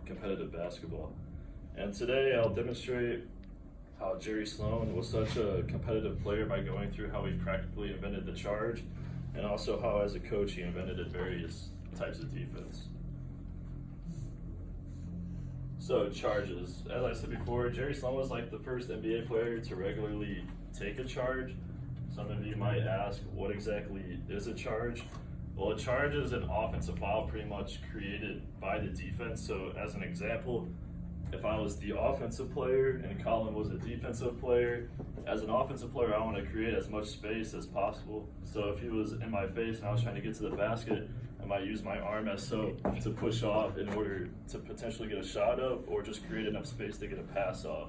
competitive basketball. And today I'll demonstrate how Jerry Sloan was such a competitive player by going through how he practically invented the charge, and also how as a coach he invented various types of defense. So charges, as I said before, Jerry Sloan was like the first NBA player to regularly take a charge. Some of you might ask, what exactly is a charge? Well, a charge is an offensive foul pretty much created by the defense. So as an example, if I was the offensive player and Colin was a defensive player, as an offensive player, I want to create as much space as possible. So if he was in my face and I was trying to get to the basket, I might use my arm as so to push off in order to potentially get a shot up or just create enough space to get a pass off.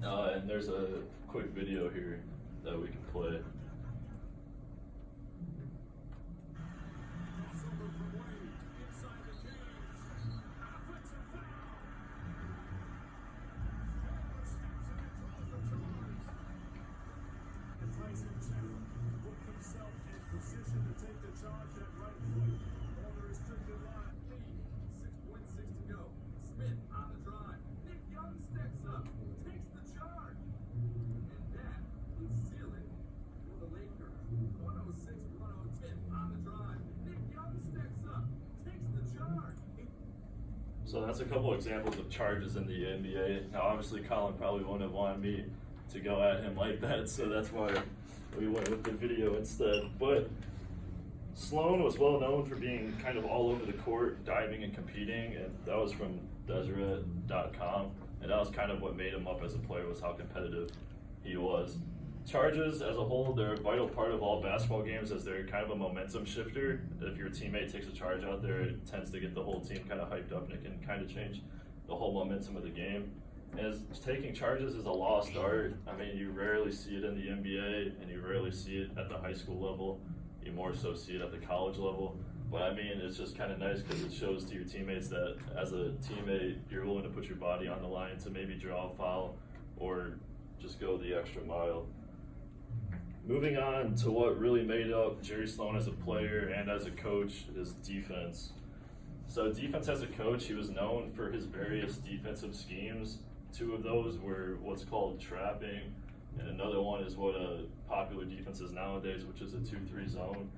And there's a quick video here that we can play. So that's a couple examples of charges in the NBA. Now obviously Colin probably wouldn't have wanted me to go at him like that, so that's why we went with the video instead. But Sloan was well known for being kind of all over the court, diving and competing, and that was from Deseret.com, and that was kind of what made him up as a player, was how competitive he was. Charges as a whole, they're a vital part of all basketball games, as they're kind of a momentum shifter. If your teammate takes a charge out there, it tends to get the whole team kind of hyped up, and it can kind of change the whole momentum of the game. And as taking charges is a lost art. I mean, you rarely see it in the NBA, and you rarely see it at the high school level. You more so see it at the college level. But I mean, it's just kind of nice because it shows to your teammates that as a teammate, you're willing to put your body on the line to maybe draw a foul or just go the extra mile. Moving on to what really made up Jerry Sloan as a player and as a coach is defense. So defense as a coach, he was known for his various defensive schemes. Two of those were what's called trapping, and another one is what a popular defense is nowadays, which is a 2-3 zone.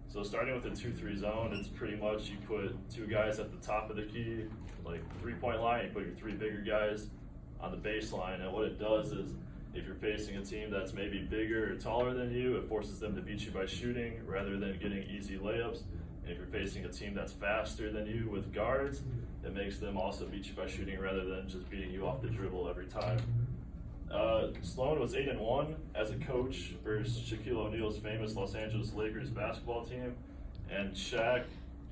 So starting with the 2-3 zone, it's pretty much you put two guys at the top of the key, like 3-point line, you put your three bigger guys on the baseline, and what it does is if you're facing a team that's maybe bigger or taller than you, it forces them to beat you by shooting rather than getting easy layups. And if you're facing a team that's faster than you with guards, it makes them also beat you by shooting rather than just beating you off the dribble every time. Sloan was 8-1 as a coach versus Shaquille O'Neal's famous Los Angeles Lakers basketball team. And Shaq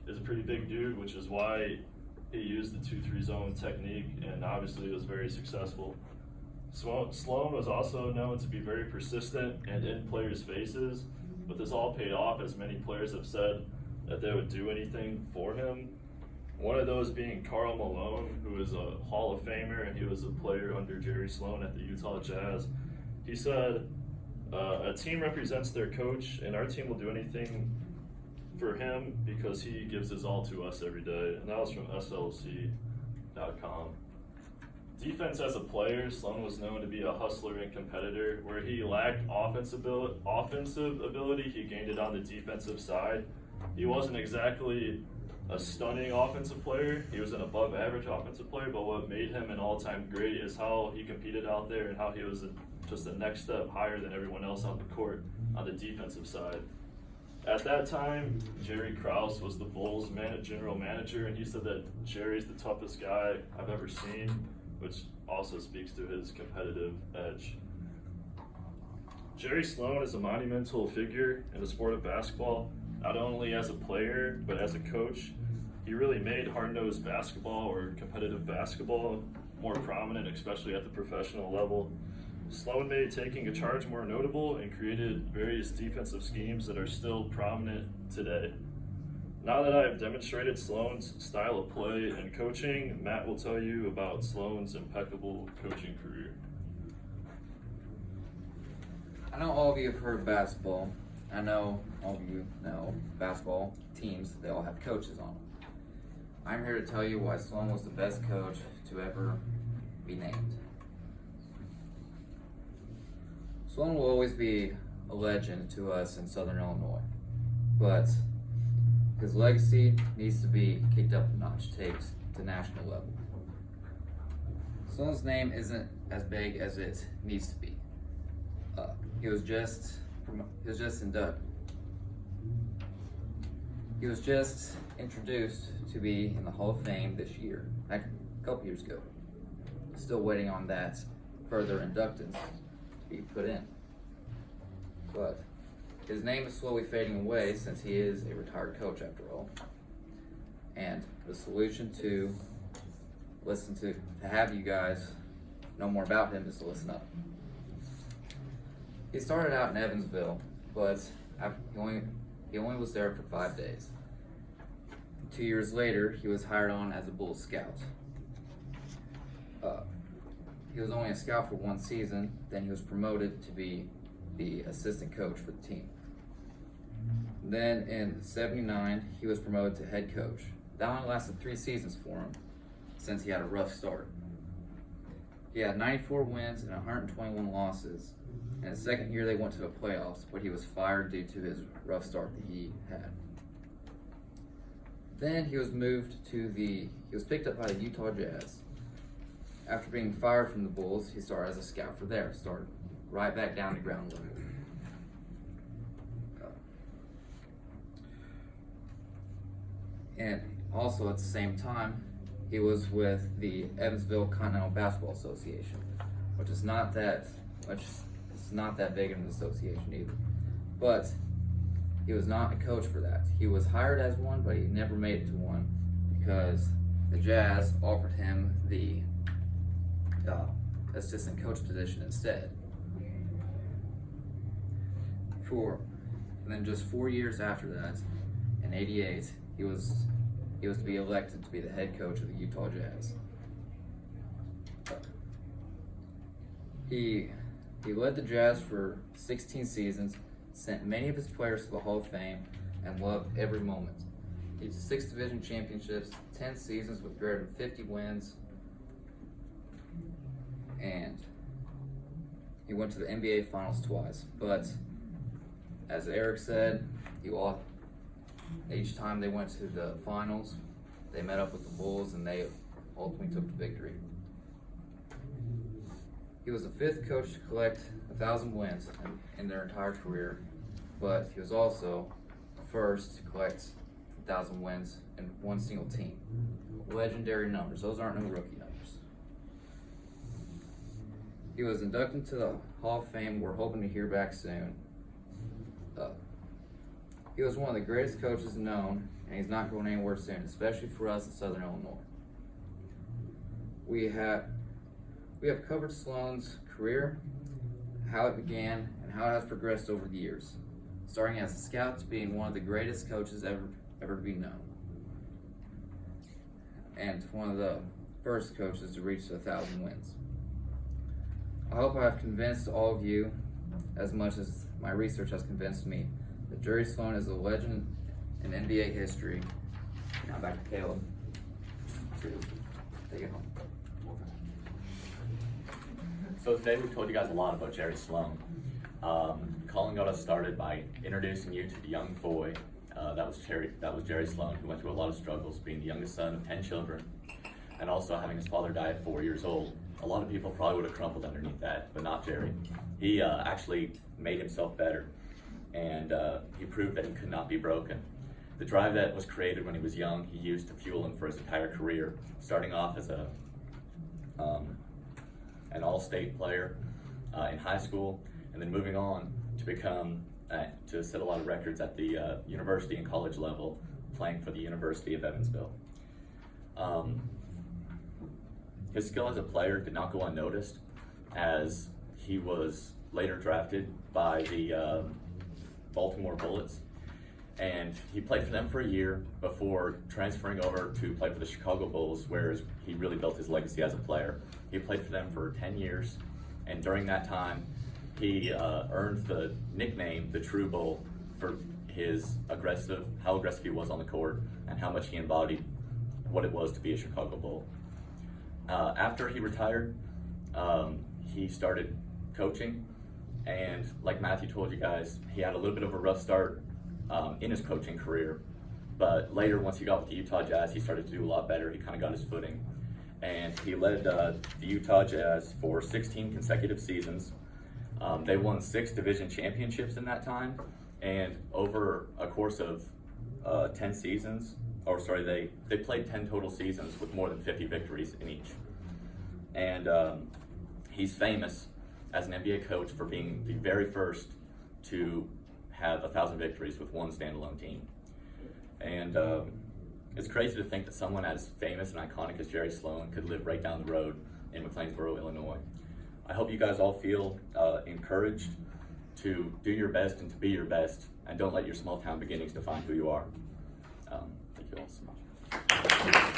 is a pretty big dude, which is why he used the 2-3 zone technique, and obviously it was very successful. Sloan was also known to be very persistent and in players' faces, but this all paid off, as many players have said that they would do anything for him. One of those being Karl Malone, who is a Hall of Famer, and he was a player under Jerry Sloan at the Utah Jazz. He said, a team represents their coach, and our team will do anything for him because he gives his all to us every day. And that was from SLC.com. Defense as a player, Sloan was known to be a hustler and competitor. Where he lacked offensive ability, he gained it on the defensive side. He wasn't exactly a stunning offensive player. He was an above average offensive player, but what made him an all-time great is how he competed out there and how he was just the next step higher than everyone else on the court on the defensive side. At that time, Jerry Krause was the Bulls general manager, and he said that Jerry's the toughest guy I've ever seen, which also speaks to his competitive edge. Jerry Sloan is a monumental figure in the sport of basketball, not only as a player, but as a coach. He really made hard-nosed basketball, or competitive basketball, more prominent, especially at the professional level. Sloan made taking a charge more notable and created various defensive schemes that are still prominent today. Now that I have demonstrated Sloan's style of play and coaching, Matt will tell you about Sloan's impeccable coaching career. I know all of you have heard basketball. I know all of you know basketball teams, they all have coaches on them. I'm here to tell you why Sloan was the best coach to ever be named. Sloan will always be a legend to us in Southern Illinois, but his legacy needs to be kicked up a notch, taped to national level. Sloan's name isn't as big as it needs to be. He was just introduced to be in the Hall of Fame this year, a couple years ago. Still waiting on that further inductance to be put in. But his name is slowly fading away since he is a retired coach after all. And the solution to have you guys know more about him is to listen up. He started out in Evansville, but he only was there for 5 days. 2 years later, he was hired on as a Bulls scout. He was only a scout for 1 season, then he was promoted to be the assistant coach for the team. Then in '79, he was promoted to head coach. That only lasted 3 seasons for him, since he had a rough start. He had 94 wins and 121 losses. And his second year they went to the playoffs, but he was fired due to his rough start that he had. Then he was picked up by the Utah Jazz. After being fired from the Bulls, he started as a scout for there, started right back down to ground level. And also at the same time, he was with the Evansville Continental Basketball Association, which is not that big of an association either. But he was not a coach for that. He was hired as one, but he never made it to one because the Jazz offered him the assistant coach position instead. And then just 4 years after that, in '88, he was to be elected to be the head coach of the Utah Jazz. He led the Jazz for 16 seasons, sent many of his players to the Hall of Fame, and loved every moment. He had 6 division championships, 10 seasons with greater than 50 wins, and he went to the NBA Finals twice. But as Eric said, he lost. Each time they went to the finals, they met up with the Bulls and they ultimately took the victory. He was the 5th coach to collect 1,000 wins in their entire career, but he was also the first to collect 1,000 wins in one single team. Legendary numbers. Those aren't no rookie numbers. He was inducted to the Hall of Fame. We're hoping to hear back soon. He was one of the greatest coaches known, and he's not going anywhere soon, especially for us in Southern Illinois. We have covered Sloan's career, how it began, and how it has progressed over the years, starting as a scout to being one of the greatest coaches ever to be known, and one of the first coaches to reach 1,000 wins. I hope I have convinced all of you, as much as my research has convinced me, that Jerry Sloan is a legend in NBA history. Now back to Caleb to take it home. So today we've told you guys a lot about Jerry Sloan. Colin got us started by introducing you to the young boy that was Jerry Sloan, who went through a lot of struggles, being the youngest son of 10 children, and also having his father die at 4 years old. A lot of people probably would have crumpled underneath that, but not Jerry. He actually made himself better, and he proved that he could not be broken. The drive that was created when he was young, he used to fuel him for his entire career, starting off as an all-state player in high school, and then moving on to become to set a lot of records at the university and college level, playing for the University of Evansville. His skill as a player did not go unnoticed, as he was later drafted by the Baltimore Bullets, and he played for them for a year before transferring over to play for the Chicago Bulls, where he really built his legacy as a player. He played for them for 10 years, and during that time, he earned the nickname the True Bull for how aggressive he was on the court and how much he embodied what it was to be a Chicago Bull. After he retired, he started coaching, and like Matthew told you guys, he had a little bit of a rough start in his coaching career, but later, once he got with the Utah Jazz, he started to do a lot better. He kind of got his footing, and he led the Utah Jazz for 16 consecutive seasons. They won 6 division championships in that time, and over a course of 10 seasons, they played 10 total seasons with more than 50 victories in each. And he's famous as an NBA coach for being the very first to have 1,000 victories with one standalone team. And it's crazy to think that someone as famous and iconic as Jerry Sloan could live right down the road in McLeansboro, Illinois. I hope you guys all feel encouraged to do your best and to be your best, and don't let your small town beginnings define who you are. Thank you all so much.